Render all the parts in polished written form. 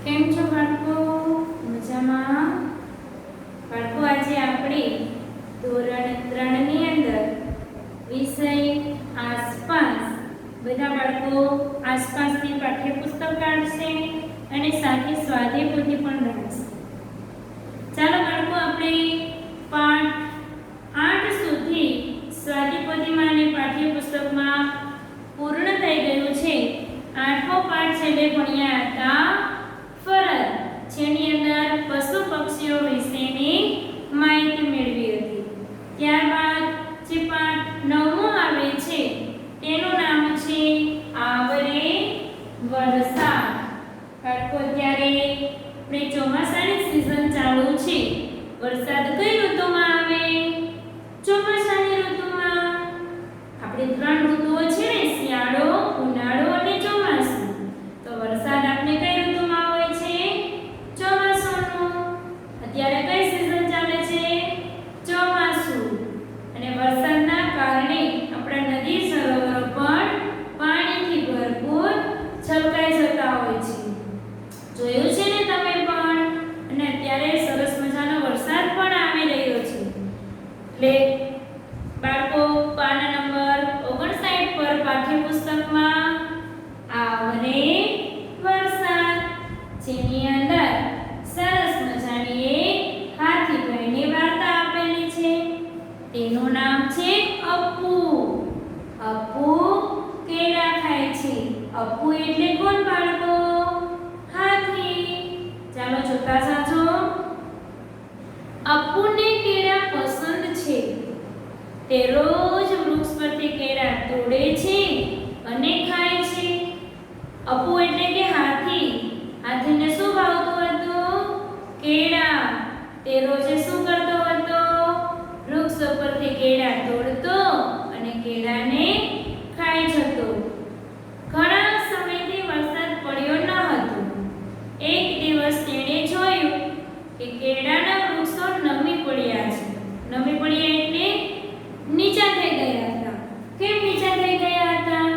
કેમ છો બાળકો? મજામાં? બાળકો આજે આપણે ધોરણ 3 ની અંદર વિષય આસપાસ બધા બાળકો આસપાસની પાઠ્યપુસ્તક કાઢશે અને સાથે સ્વાધ્યાય પોથી પણ રાખશે. ચાલો બાળકો, આપણે પાઠ 8 સુધી સ્વાધ્યાય પોથીમાં અને પાઠ્યપુસ્તકમાં પૂર્ણ થઈ ગયું છે. 8મો પાઠ છેલ્લે ભણ્યા હતા ફરજ, જેની અંદર પશુ પક્ષીઓ વિશેની માહિતી મેળવી હતી. ત્યારબાદ જે પાઠ 9મો આવે છે તેનું નામ છે આવરે વરસાદ. બાળકો, અત્યારે આપણે ચોમાસાની સિઝન ચાલુ છે. વરસાદ કઈ ઋતુમાં આવે? ચોમાસાની ઋતુમાં. આપણે 3 ઋતુઓ છે ને, શિયાળો, ઉનાળો અને ચોમાસું. તો વરસાદ આપણે કઈ ઋતુમાં હોય છે? ચોમાસાનું. અત્યારે કઈ સિઝન ચાલે છે? ચોમાસું. અને વરસાદના કારણે આપણા નદી સરોવરો પણ પાણીથી ભરપૂર છલકાઈ જતા હોય છે. જોયું છે ને તમે પણ? અને અત્યારે સરસ મજાનો વરસાદ પણ આવી રહ્યો છે. એટલે બાળકો, પાના નંબર 59 પર પાઠ્યપુસ્તકમાં આવરે વરસાદ, જેની અંદર સરસ મજાની એક હાથીભાઈની વાર્તા આપેલી છે. તેનું નામ છે અપ્પુ. અપ્પુ કેળા ખાય છે. અપ્પુ એટલે કોણ બાળકો? હાથી. ચાલો જોતા જાજો. અપ્પુને કેળા પસંદ છે. તે રોજ વૃક્ષ પરથી કેળા તોડે છે અને ખાય છે. અપ્પુ એટલે કે હાથી. હાથીને શું ભાવતું હતું? કેળા. તે રોજે શું કરતો હતો? વૃક્ષ પરથી કેળા તોડતો અને કેળાને ખાઈ જતો. ઘણા સમયથી વરસાદ પડ્યો ન હતો. એક દિવસ તેણે જોયું કે કેળાના વૃક્ષો નમી પડ્યા છે. નમી પડ્યા એટલે નીચા થઈ ગયા હતા. કેમ નીચા થઈ ગયા હતા?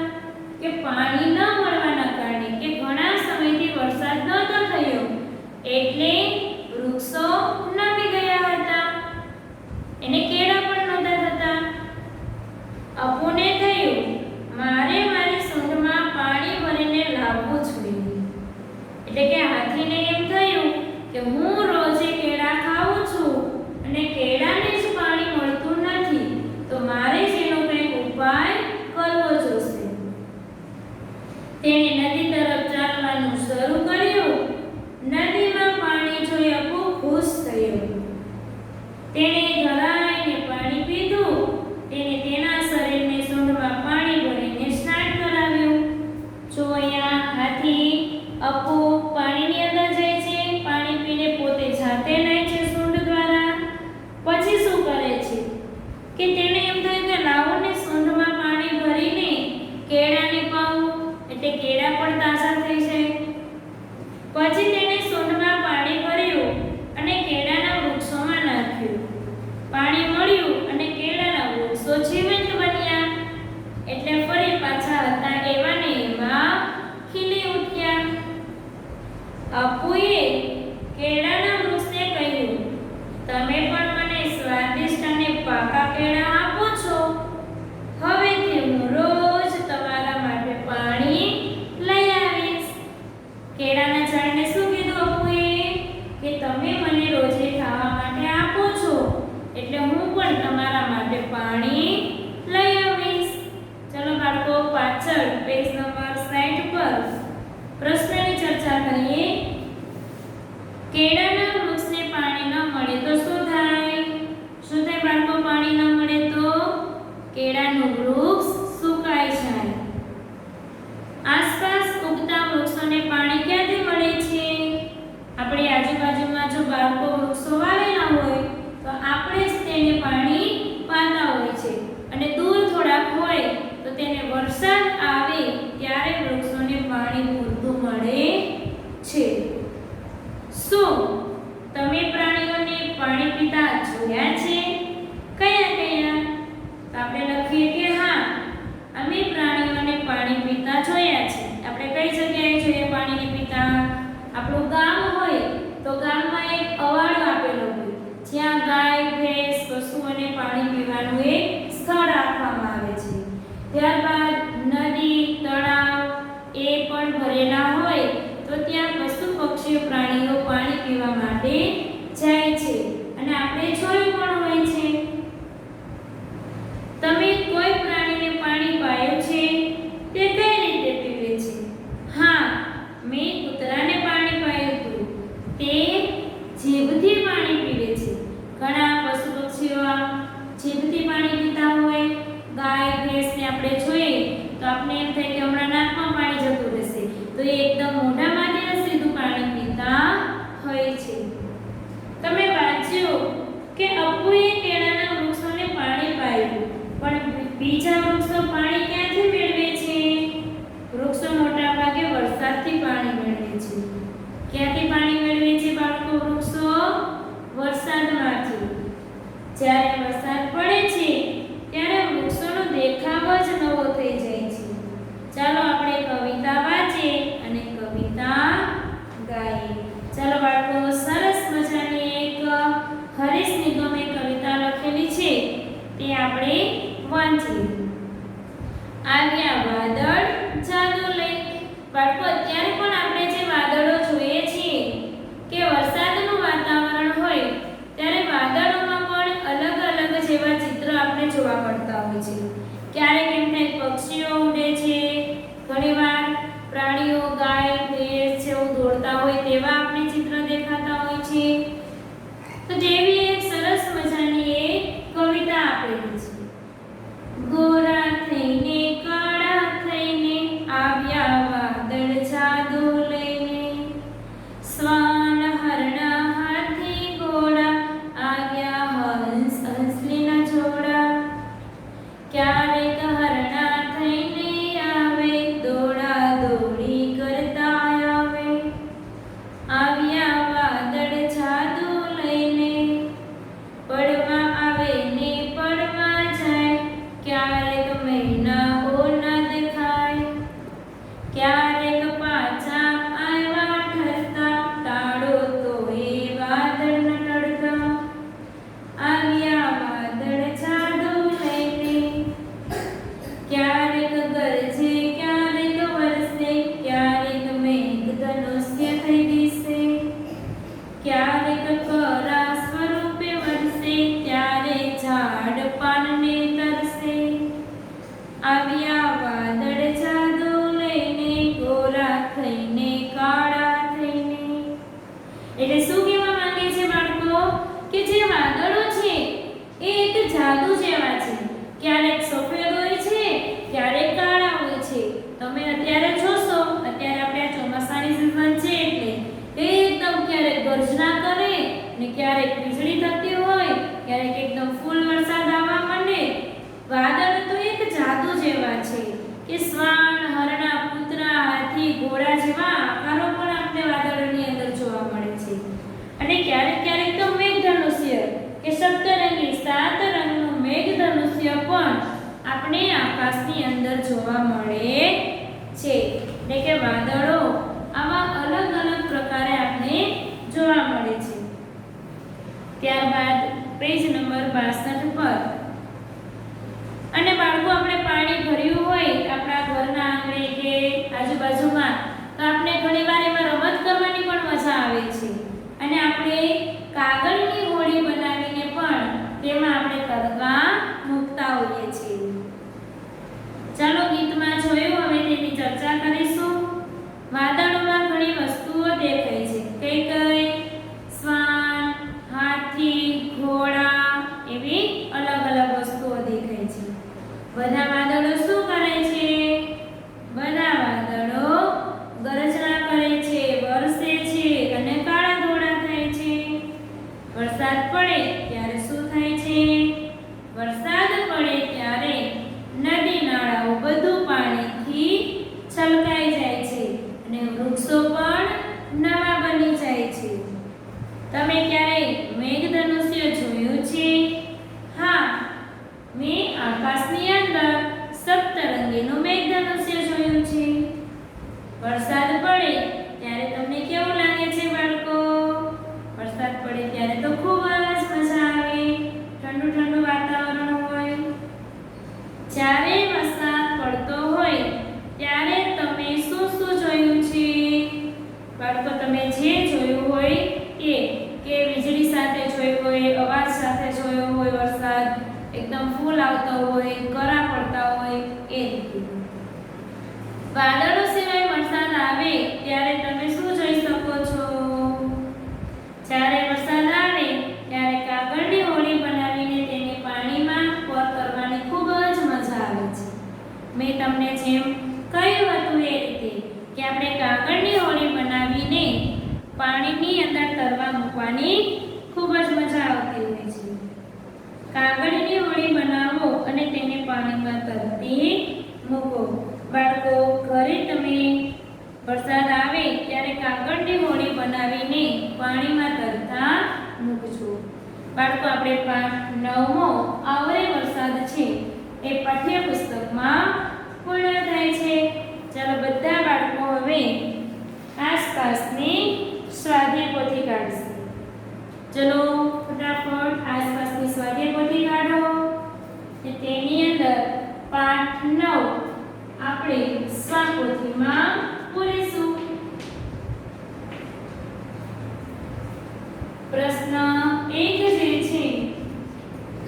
કે પાણી ન મળવાના કારણે, કે ઘણા સમયથી વરસાદ નહોતો થયો એટલે વૃક્ષો નમી ગયા હતા. એને કેળા પણ નહોતા થતા. અપ્પુને થયું, મારે મારી સૂંઢમાં પાણી ભરીને લાવવું જોઈએ. એટલે કે હાથીને એમ થયું કે હું રોજે કેળા ખાઉં છું અને કેળાને જ પાણી મળતું નથી, તો મારે જ એનો કંઈક ઉપાય કરવો જોઈશે. તેણે નદી તરફ ચાલવાનું શરૂ કર્યું. નદીમાં પાણી જોઈ અપ્પુ ખુશ થયો. તેણે ધરાઈને પાણી પીધું. તેણે તેના શરીરને સૂંઢમાં પાણી ભરીને સ્નાન કરાવ્યું. જો અહીંયા હાથી અપ્પુ પાણીની અંદર જાય છે, પાણી પીને પોતે જાતે નાય છે સૂંઢ દ્વારા. પછી શું કરે છે કે તેને એમ થયું કે લાવો ને સૂંઢમાં પાણી ભરીને કેળાને પાઉં, એટલે કેળા પણ તાજા થઈ જાય. પછી તેણે સૂંઢમાં પાણી ભર્યું અને કેળાના વૃક્ષોમાં નાખ્યું. પાણી મળ્યું અને કેળાના વૃક્ષો જીવંત બન્યા. એટલે ફરી પાછા હતા એવા ને એવા ખીલી ઉઠ્યા. અપ્પુએ કેળાના વૃક્ષને કહ્યું, તમે પણ મને સ્વાદિષ્ટ અને પાકા કેળા આપો છો. હવેથી હું રોજ તમારા માટે પાણી લઈ આવીશ. કેળાના ઝાડને શું કીધું અપ્પુએ? કે તમે મને રોજે ખાવા માટે આપો છો એટલે હું પણ તમારા માટે પાણી લઈ આવીશ. ચલો બાળકો, પાછળ પેજ નંબર 60 પર પ્રશ્નની ચર્ચા કરીએ. કેળાના વૃક્ષને પાણી ન મળે તો શું થાય? શું થાય બાળકો? પાણી ન મળે તો કેળાનું વૃક્ષ સુકાઈ જાય. આસપાસ ઉગતા વૃક્ષોને પાણી ક્યાંથી મળે છે? આપણી આજુબાજુમાં જો બાળકો વૃક્ષો વાવેલા હોય તો આપણે જ તેને પાણી પાતા હોય છે. અને દૂર થોડાક હોય તો તેને વરસાદ આવે ત્યારે વૃક્ષોને પાણી પૂરતું મળે છે. શું તમે પ્રાણીઓને પાણી પીતા જોયા છે? કયા કયા? તો આપણે લખીએ કે હા, અમે પ્રાણીઓને પાણી પીતા જોયા છે. આપણે કઈ જગ્યાએ જોઈએ પાણીને પીતા? આપણું ગામ હોય તો ગામમાં એક અવાડો આપેલો હોય જ્યાં ગાય ભેંસ પશુઓને પાણી પીવાનું એક સ્થળ રાખવામાં આવે છે. ત્યારબાદ નદી તળાવ એ પણ ભરેલા હોય તો ત્યાં પશુ પક્ષીઓ પ્રાણીઓ પાણી પીવા માટે જાય છે અને આપણે જોયું પણ હોય છે. તમે કોઈ પ્રાણીને પાણી પાયું છે તે કઈ રીતે પીવે છે? હા, મેં કૂતરાને પાણી પાયું હતું. તે જીભથી પાણી પીવે છે. ઘણા પશુ પક્ષીઓ જીભથી પાણી પીતા હોય. ગાય ભેંસને આપણે જોઈએ તો આપણે એમ થાય કે હમણાં નાકમાં પાણી જતું રહેશે તો એ એકદમ મોઢામાંથી સીધું પાણી પીતા હોય છે. તમે વાંચ્યું કે અપુએ કેળાના વૃક્ષોને પાણી પાયું પણ બીજા વૃક્ષો પાણી ક્યાંથી મેળવે છે? વૃક્ષો મોટા ભાગે વરસાદથી પાણી મેળવે છે. ક્યાંથી પાણી મેળવે છે બાળકો વૃક્ષો? વરસાદમાંથી. જ્યારે વરસાદ પડે છે ત્યારે વૃક્ષોનો દેખાવ જ નવો થઈ જાય છે. ચાલો આપણે કવિતા વાંચીએ અને કવિતા ગાઈએ. ચાલો બાળકો, સરસ મજાની એક હરીશ નિગમે કવિતા લખેલી છે તે આપણે વાંચીએ. આવ્યા વાદળ જાદુ લઈ. બાળકો, અત્યારે પણ આપણે જે વાદળો જોઈએ છીએ કે વરસાદનું વાતાવરણ હોય ત્યારે વાદળોમાં પણ અલગ અલગ જેવા ચિત્ર આપણે જોવા મળતા હોય છે. ક્યારેક એમ થાય પક્ષીઓ ઉડે છે, ઘણીવાર પ્રાણીઓ ગાય ભેંસ જેવું દોડતા હોય તેવા આપણે ચિત્ર દેખાતા હોય છે. તો જેવી એક સરસ મજાની એક કવિતા આપેલી છે. ગોરા થઈને કાળા થઈને આવ્યા વાદળ જાદુ લઈને, શ્વાન હરણા હાથી ઘોડા આવ્યા હંસ હંસલીના જોડા. ક્યારેક હરણા થઈને આવે દોડા દોડી કરતા આવે, આવ્યા વાદળ જાદુ લઈને, પડવા આવે ને પડવા જાય. ક્યારેક મહિનાઓ ના દેખાય, ક્યારેક પાછા આવ્યા ઠરતા, ટાળો તો એ વાદળ ન ટળતા. આવ્યા વાદળ જાદુ લઈને, ક્યારેક ગરજે ક્યારેક વરસે, ક્યારેક મેઘ ધનુષ્ય થઈ દિશે, ક્યારેક કરા સ્વરૂપે વરસે, ત્યારે ઝાડ પાનને તરસે. આવ્યા વાદળ જાદુ લઈને, ગોરા થઈને કાળા થઈને. એટલે શું કહેવા માંગે છે બાળકો કે જે વાદળો છે એ એક જાદુ જેવા છે. ક્યારેક સફેદ હોય છે, ક્યારેક કાળા હોય છે. તમે અત્યારે જોશો, અત્યારે આપણે આ ચોમાસાની સિઝન છે એટલે એકદમ ક્યારેક ગર્જના કરે ને ક્યારેક વીજળી થતી હોય, ક્યારેક એકદમ ફૂલ વરસાદ આવવા માંડે. વાદળ તો એક જાદુ જેવા છે કે શ્વાન હરણા કૂતરા હાથી ઘોડા જેવા આકારો પણ આપણે વાદળોની અંદર જોવા મળે છે. અને ક્યારેક ક્યારેક તો મેઘધનુષ્ય કે સપ્તરંગી 7 રંગનું મેઘધનુષ્ય પણ આપણે આકાશની અંદર જોવા મળે છે. એટલે કે વાદળો આવા અલગ અલગ પ્રકારે આપણે જોવા મળે છે. ત્યારબાદ પેજ નંબર 62 પર, અને બાળકો આપણે પાણી ભર્યું હોય આપણા ઘરના આંગણે કે આજુબાજુમાં તો આપણે ઘણીવાર એમાં રમત કરવાની પણ મજા આવે છે. અને આપણે કાગળની હોડી બનાવીને પણ તેમાં આપણે તરવા મૂકતા હોઈએ છીએ. ચાલો ગીતમાં જોયું, હવે તેની ચર્ચા કરીશું. વાદળોમાં ઘણી વસ્તુઓ દેખાય છે. કઈ કઈ? શ્વાન, હાથી, ઘોડા એવી અલગ અલગ વસ્તુઓ દેખાય છે. બધા વાદળો શું કરે છે? બધા વાદળો ગરજના કરે છે, વરસે છે અને કાળા ધોળા થાય છે. વરસાદ પડે ત્યારે શું થાય છે? વરસાદ પડે ત્યારે નદી નાળાઓ બધું પાણીથી છલકાઈ જાય છે અને વૃક્ષો પણ નવા બની જાય છે. તમે ક્યારેય મેઘધનુષ્ય જોયું છે? હા, મેં આકાશની અંદર સપ્તરંગીનું મેઘધનુષ્ય જોયું છે. વરસાદ પડે ત્યારે તમને કેવું લાગે વાદળો સિવાય વરસાદ આવે ત્યારે તમે શું જોઈ શકો છો? જ્યારે વરસાદ આવે ત્યારે કાગળની હોડી બનાવીને તેને પાણીમાં પર કરવાની ખૂબ જ મજા આવે છે. મેં તમને જેમ કહ્યું હતું એ રીતે કે આપણે કાગળની હોડી બનાવીને પાણીની અંદર તરવા મૂકવાની ખૂબ જ મજા આવતી હોય છે. કાગળની હોડી બનાવો અને તેને પાણીમાં તરતી મૂકો. બાળકો, ઘરે તમે વરસાદ આવે ત્યારે કાગળની હોડી બનાવીને પાણીમાં તરતા મૂકજો. બાળકો, આપણે પાઠ 9મો આવરે વરસાદ છે એ પાઠ્યપુસ્તકમાં પૂર્ણ થાય છે. ચાલો બધા બાળકો હવે આસપાસની સ્વાધ્યાય પોથી કાઢશે. ચલો ફટાફટ આસપાસની સ્વાધ્યાય પોથી કાઢો. તેની અંદર પાઠ 9 આપણે સ્વાપોથીમાં પૂરીશું. પ્રશ્ન 1 જે છે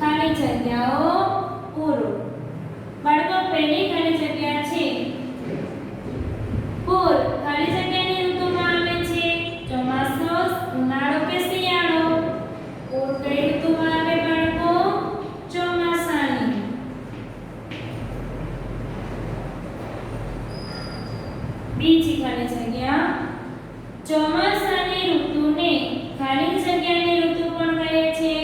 ખાલી જગ્યાઓ પૂરો. બાળકો, પહેલી ખાલી જગ્યા છે પૂર. ખાલી જગ્યાની ઋતુમાં આવે છે ચોમાસુ, ઉનાળો કે શિયાળો? પૂર કઈ ઋતુમાં આવે બાળકો? ચોમાસાની. બીજી ખાલી જગ્યા ચોમાસાની ઋતુને ખાલી જગ્યાની ઋતુ પણ કહે છે.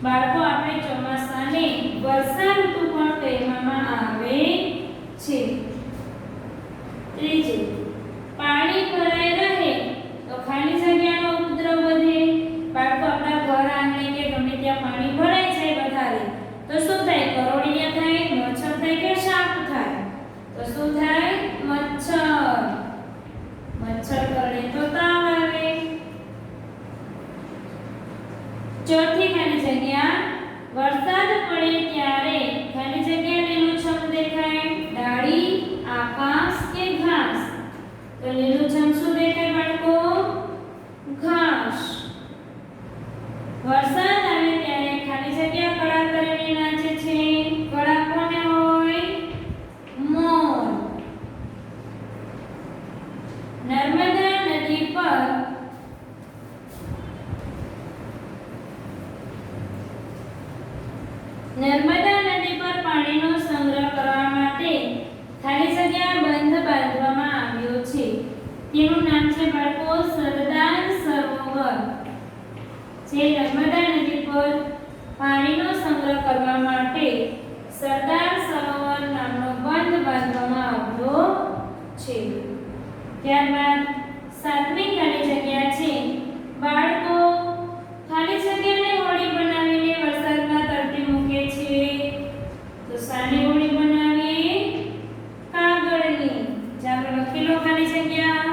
બાળકો, આપણે ચોમાસાને વર્ષા ઋતુ પણ કહેવામાં આવે છે. ત્રીજું, પાણી ભરાઈ રહે તો ખાલી જગ્યાનો ઉપદ્રવ વધે. બાળકો, આપણા ઘર આંગણે કે ગમે ત્યાં પાણી ભરાઈ જાય વધારે તો શું થાય? કરોળિયા થાય, મચ્છર થાય કે સાપ થાય? તો શું થાય? મચ્છર. મચ્છર કરડે તો તાવ આવે. ચોથી ખાલી જગ્યા વરસાદ પડે ત્યારે ખાલી જગ્યા લીલુંછમ દેખાય. ડાળી, આકાશ કે ઘાસ? તો લીલુંછમ શું દેખાય બાળકો? ઘાસ. વરસાદ આવે ત્યારે ખાલી જગ્યા કળા કરીને નાચે છે. કળા કોને હોય? મોર. નર્મદા નદી પર પાણીનો સંગ્રહ કરવા માટે ખાલી જગ્યા બંધ બાંધવામાં આવ્યો છે. તેનું નામ છે બાળકો સરદાર સરોવર. જે નર્મદા નદી પર પાણીનો સંગ્રહ કરવા માટે સરદાર સરોવર નામનો બંધ બાંધવામાં આવ્યો છે. ત્યારબાદ સાતમી ખાલી જગ્યા છે બાળકો ખાલી જગ્યાને હોડી બનાવીને વરસાદમાં તરતી મૂકે છે. તો શાની હોડી બનાવીએ? કાગળની. ચાલો લખી લો ખાલી જગ્યા.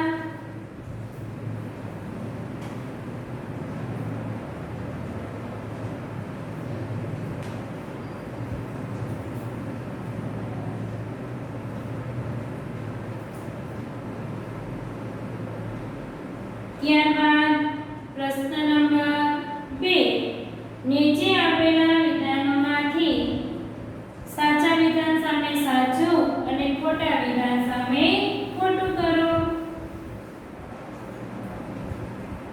ત્યારબાદ પ્રશ્ન નંબર 2. નીચે આપેલા વિધાનોમાંથી સાચા વિધાન સામે સાચું અને ખોટા વિધાન સામે ખોટું કરો.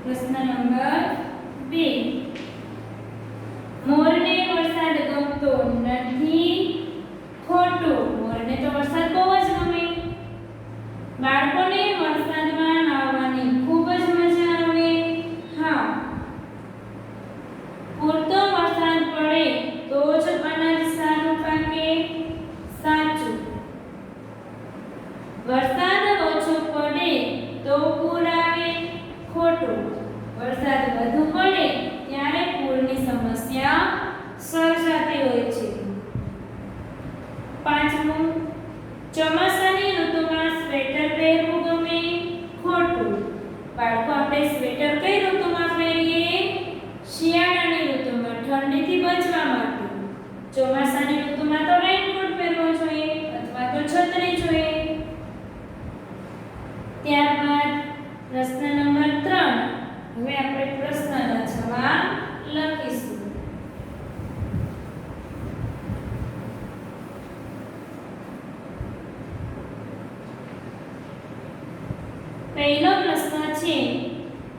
પ્રશ્ન નંબર 2. મોરને વરસાદ ગમતો નથી. ખોટું. મોરને તો વરસાદ બહુ જ ગમે. બાળકોને વરસાદમાં નાહવાની ખૂબ જ મજા આવે. હા. પૂરતો વરસાદ પડે તો જ અનાજ સારું પાકે. સાચું. વરસાદ ઓછો પડે તો પૂર આવે. ખોટું. વરસાદ વધુ પડે ત્યારે પૂરની સમસ્યા સર્જાતી હોય છે. 5મું, ચોમાસાની ઋતુમાં સ્વેટર પહેરવું ગમે. ખોટું. બાળકો, આપણે સ્વેટર કઈ ઋતુમાં પહેરીએ? શિયાળાની ઋતુમાં ઠંડીથી બચવા માટે. ચોમાસાની ઋતુમાં તો રેનકોટ પહેરવો જોઈએ અથવા તો છત્રી જોઈએ. ત્યારબાદ પ્રશ્ન નંબર 3. હવે આપણે પ્રશ્નના જવાબ પહેલો પ્રશ્ન છે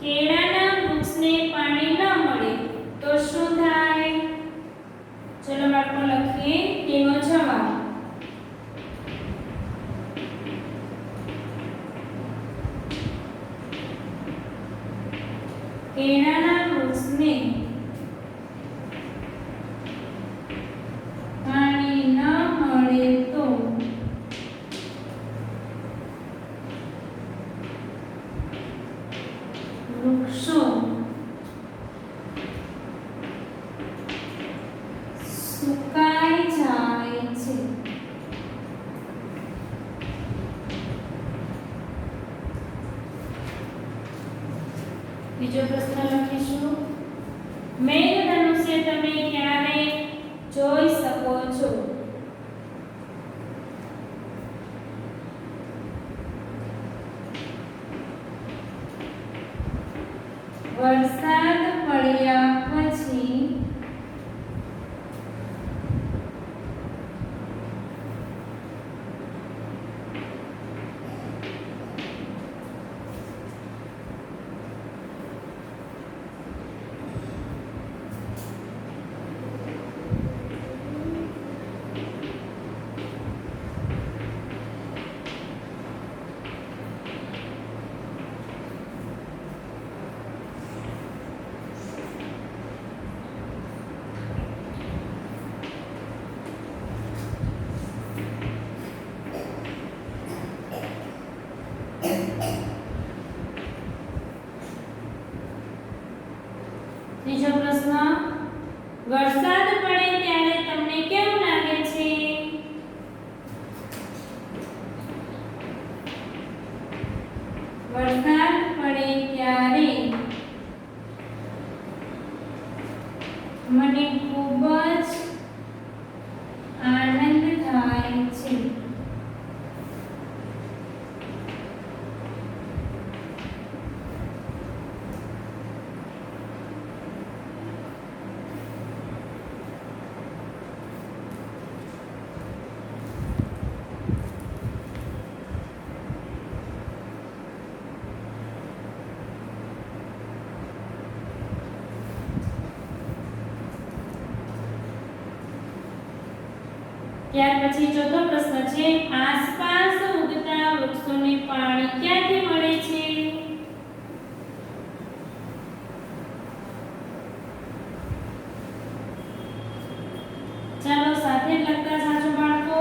કેળાના વૃક્ષને પાણી ન મળે તો શું થાય? ચલો બાળકો લખીએ તેનો જવાબ. કેળાના વૃક્ષને પાણી ન મળે તો વૃક્ષો સુકાઈ જાય છે. બીજો પ્રશ્ન લખીશું. મેઘધનુષ્ય તમે ક્યારે જોઈ શકો છો? વરસાદ પડ્યા પછી ત્રીજો પ્રશ્ન વરસાદ પડે ત્યારે તમને કેવું લાગે છે? વરસાદ પડે ત્યારે મને ખૂબ જ આનંદ થાય છે. ત્યાર પછી ચોથો પ્રશ્ન છે આસપાસ ઉગતા વૃક્ષોને પાણી ક્યાંથી મળે છે? ચાલો સાથે લખતા જાજો બાળકો.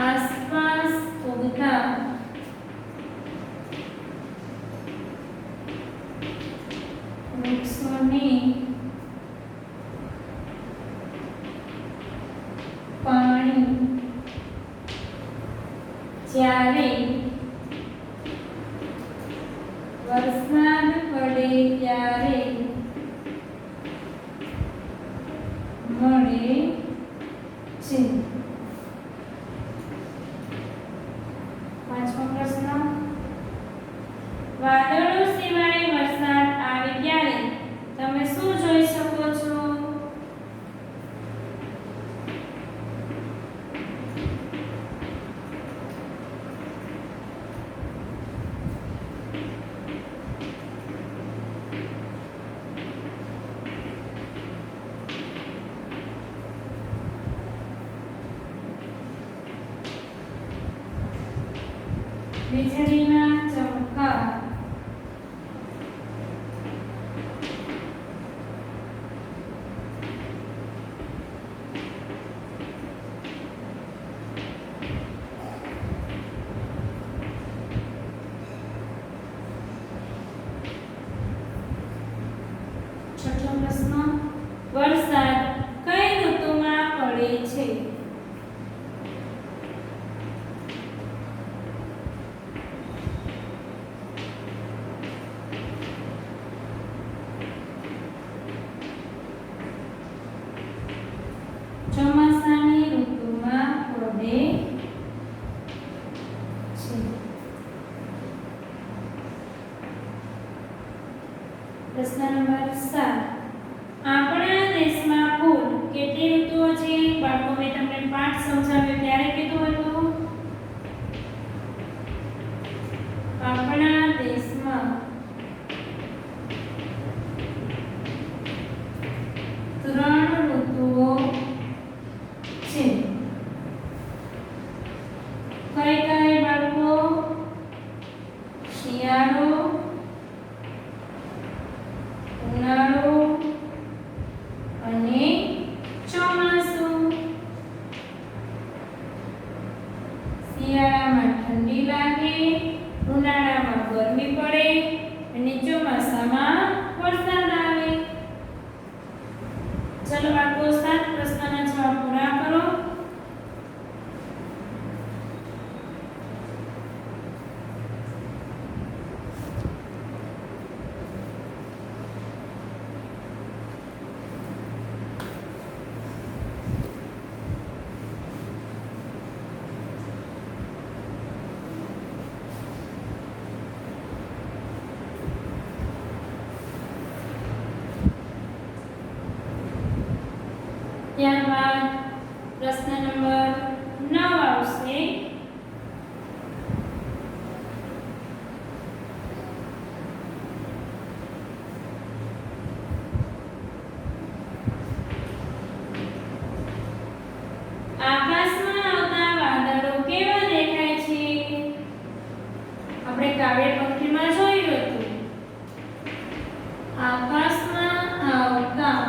આસપાસ ઉગતા વૃક્ષોને પાણી જ્યારે વરસાદ પડે ત્યારે મળે છે. પાંચમો પ્રશ્ન વાદળો સિવાય વરસાદ આવે ત્યારે તમે શું જોઈ શકો છો? વીજળીના ચમકાર છઠ્ઠો પ્રશ્ન વરસાદ કઈ ઋતુમાં પડે છે? ચોમાસાની ઋતુમાં પડે છે. પ્રશ્ન નંબર 7 આપણા દેશમાં ત્રણ ઋતુઓ છે. કઈ કઈ બાળકો? શિયાળો, ઉનાળો અને ચોમાસું. શિયાળામાં ઠંડી લાગે, ઉનાળામાં ગરમી પડે અને ચોમાસામાં વરસાદ આવે. ચલો બાળકો 7 પ્રશ્નના જવાબ પૂરા કરો. ત્યારબાદ પ્રશ્ન નંબર 9 આવશે. આકાશમાં આવતા વાદળો કેવા દેખાય છે? આપણે કાવ્ય પંક્તિમાં જોયું હતું. આકાશમાં આવતા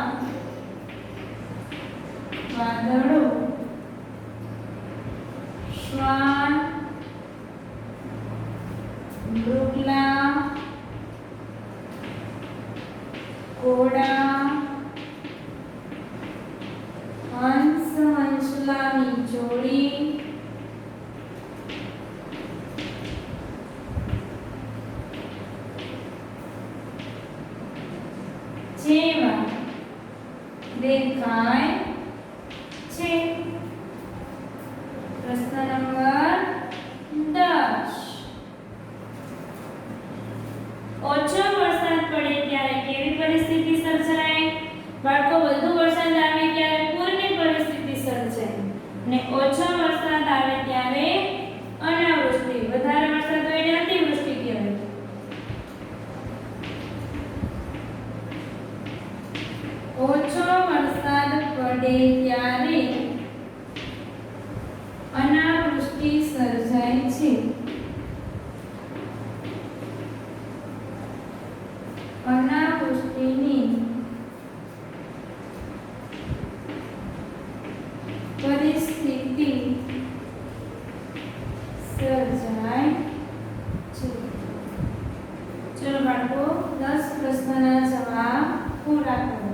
વાદળો શ્વાન, મૃગલા, ઘોડા, હંસ, હંસલાની જોડી, જેવા દેખાય છે. પ્રશ્ન નંબર 10. ઓછો વરસાદ પડે ત્યારે કેવી પરિસ્થિતિ સર્જાય? બાળકો, વધુ વરસાદ આવે ત્યારે પૂરની પરિસ્થિતિ સર્જાય અને ઓછો વરસાદ આવે ત્યારે અનાવૃષ્ટિ. વધારે વરસાદ હોય એટલે અતિવૃષ્ટિ કહેવાય. ઓછો વરસાદ પડે ત્યારે અનાવૃષ્ટિ સર્જાય છે. અનાવૃષ્ટિની પરિસ્થિતિ સર્જાય છે. ચલો બાળકો 10 પ્રશ્નના જવાબ પૂરા કરો.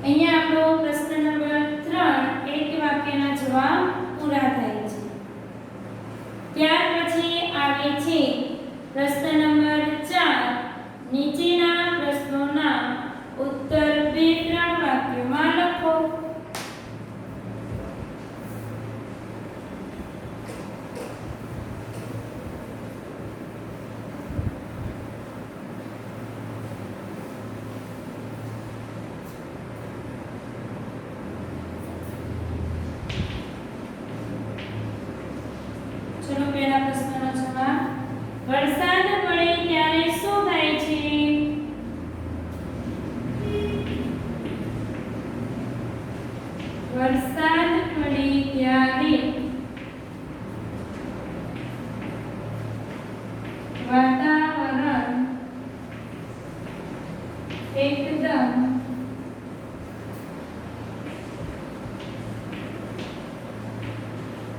અહીંયા આપણો પ્રશ્ન નંબર 3 એક વાક્યના જવાબ પૂરા થાય છે. ત્યાર પછી આવે છે પ્રશ્ન નંબર 4. નીચેના પ્રશ્નોના ઉત્તર 2-3 વાક્યોમાં લખો. ચલો પહેલા પ્રશ્નનો જવાબ. વરસાદ પડે ત્યારે શું થાય છે? વરસાદ પડે ત્યારે વાતાવરણ એકદમ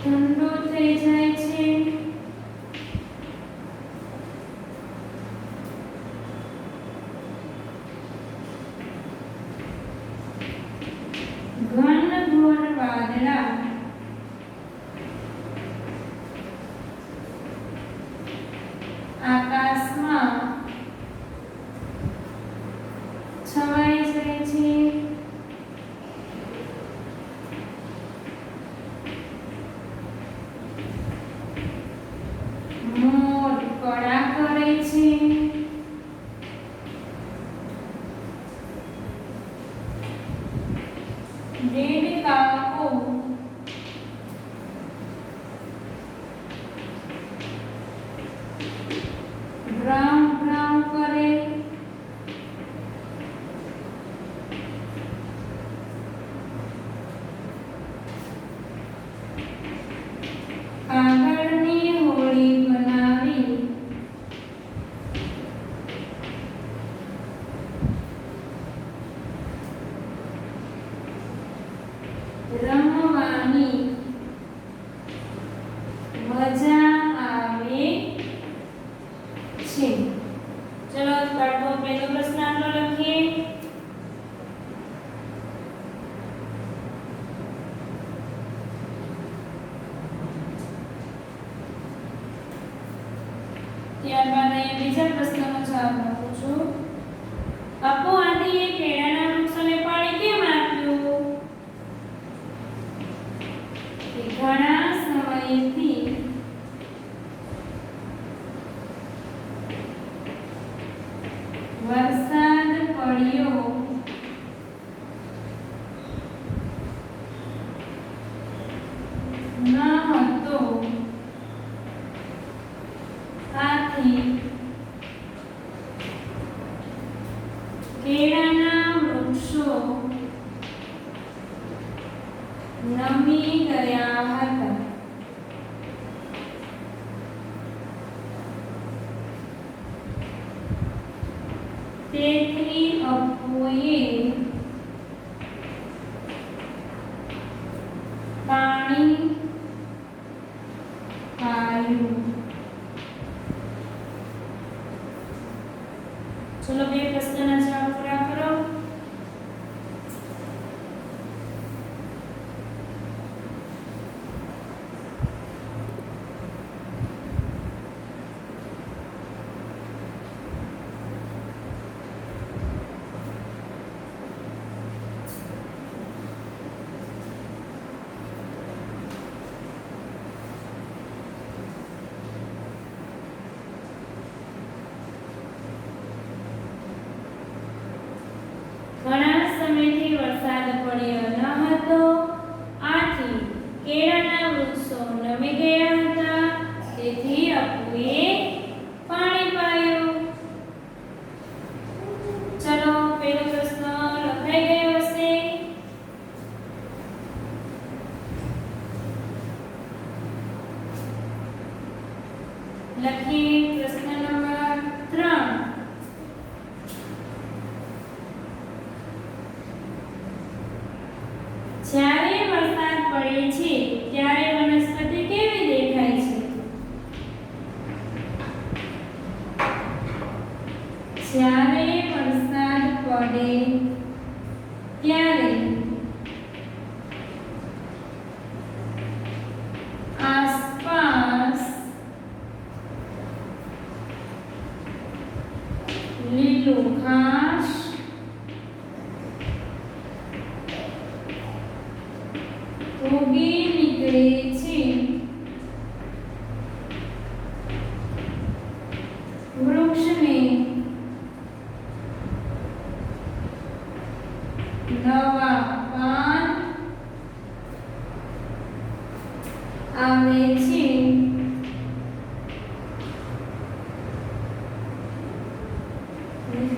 ઠંડુ થઈ જાય છે. ઘનઘોર વાદળા આકાશમાં છવાઈ જાય છે. મોર કળા કરે છે. દેડકાઓ ડ્રામ ડ્રામ કરે. કાગળની હોળી બનાવી રમવાની મજા આવે છે. ચલો બાળકો પહેલો પ્રશ્ન આટલો લખીએ. ત્યારબાદ અહીંયા બીજા પ્રશ્નનો જવાબ લખું છું. અપુ આંટીએ કેળાના વૃક્ષોને પાણી કેમ આપ્યું? કે ઘણા સમયથી વરસાદ પડ્યો ન હતો, આથી કેળાના વૃક્ષો નમી ગયા હતા. તેથી અપુએ પાણી પાયું. ચલો બે પ્રશ્નના જવાબ પૂરા કરો. ઘણા સમયથી વરસાદ પડ્યો ન હતો, આથી કેળાના વૃક્ષો નમી ગયા હતા. તેથી અપુએ પાણી પાયું. ચલો પહેલો પ્રશ્ન લખાઈ ગયો હશે. લખીએ પ્રશ્ન નંબર 3. જ્યારે વરસાદ પડે છે ત્યારે વનસ્પતિ કેવી દેખાય છે? જ્યારે વરસાદ પડે ત્યારે આસપાસ લીલું ઘાસ ઉગી નીકળે છે. વૃક્ષને નવા પાન આવે છે.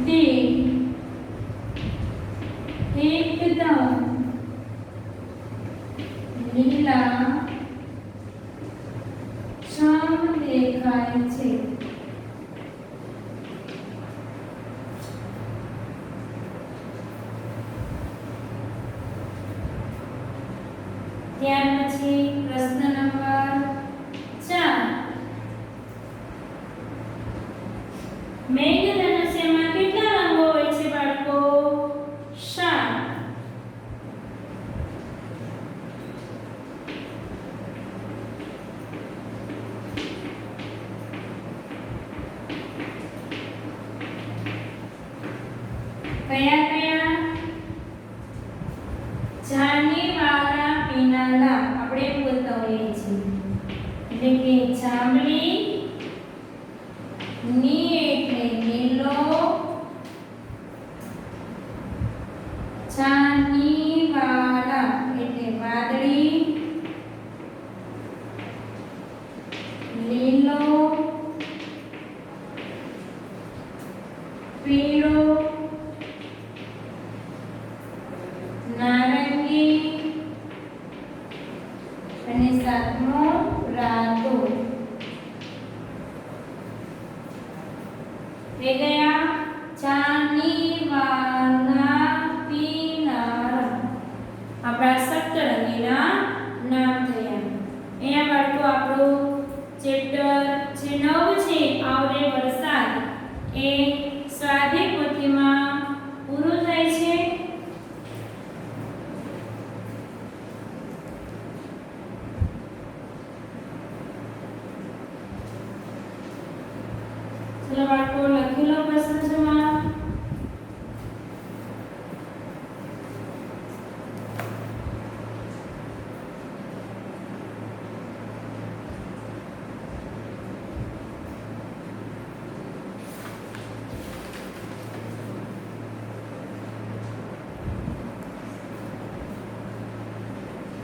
તે એકદમ લીલા છમ દેખાય છે. ત્યાર પછી પ્રશ્ન નંબર 4. મેઘધનુષ્યમાં કેટલા રંગો હોય છે બાળકો? 7. કયા કયા? જાનીવાળા પીનાલા આપણે બોલતા હોઈએ છીએ. એટલે કે જાંબલી, ની એટલે લીલો, જાનીવાળા 7મો રાતો થઈ ગયા ચાની વારના પીનાર આપણા સપ્તરંગીના નામ થયા અહીંયા બાળકો આપણું ચેપ્ટર જે 9 છે આવરે વરસાદ એ સ્વાધ્યાય પોથીમાં પૂરું થાય છે ચલો બાળકો લખી લો પ્રશ્ન જવાબ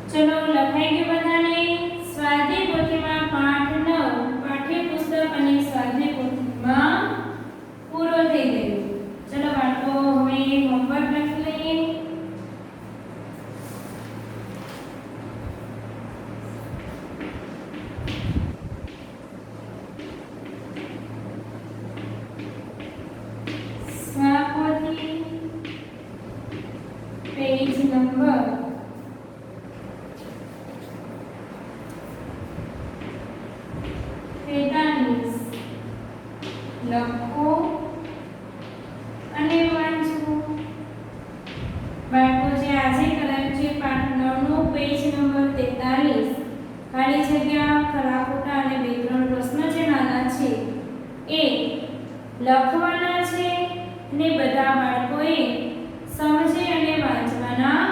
चलो लखाई गયું બધાને સ્વાધ્યાય પોથીમાં પાઠ 9 પાઠ્યપુસ્તક અને સ્વાધ્યાય પોથીમાં પૂરો થઈ ગયો ચલો બાળકો હવે હોમવર્ક લખી લઈએ સ્વાપોથી પેજ નંબર 43 લખો અને વાંચો બાળકો જે આજે કરાયું છે પાઠ 9 નો પેજ નંબર 43 ખાલી જગ્યા ખરા ખોટા અને બે ત્રણ પ્રશ્ન જે નાના છે એ લખવાના છે અને બધા બાળકોએ સમજી અને વાંચવાના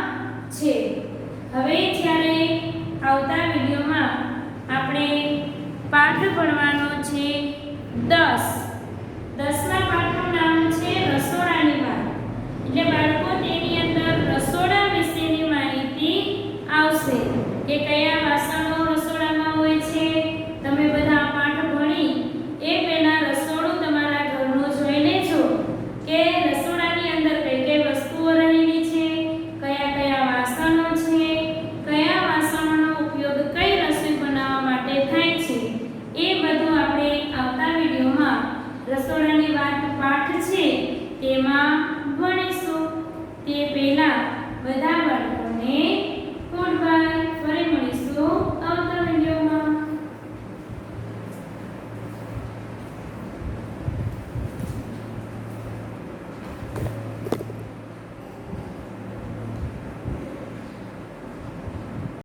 છે હવે જ્યારે આવતા વિડિયોમાં આપણે પાઠ ભણવાનો છે 10મા પાઠનું નામ છે રસોડાની વાત એટલે બાળકો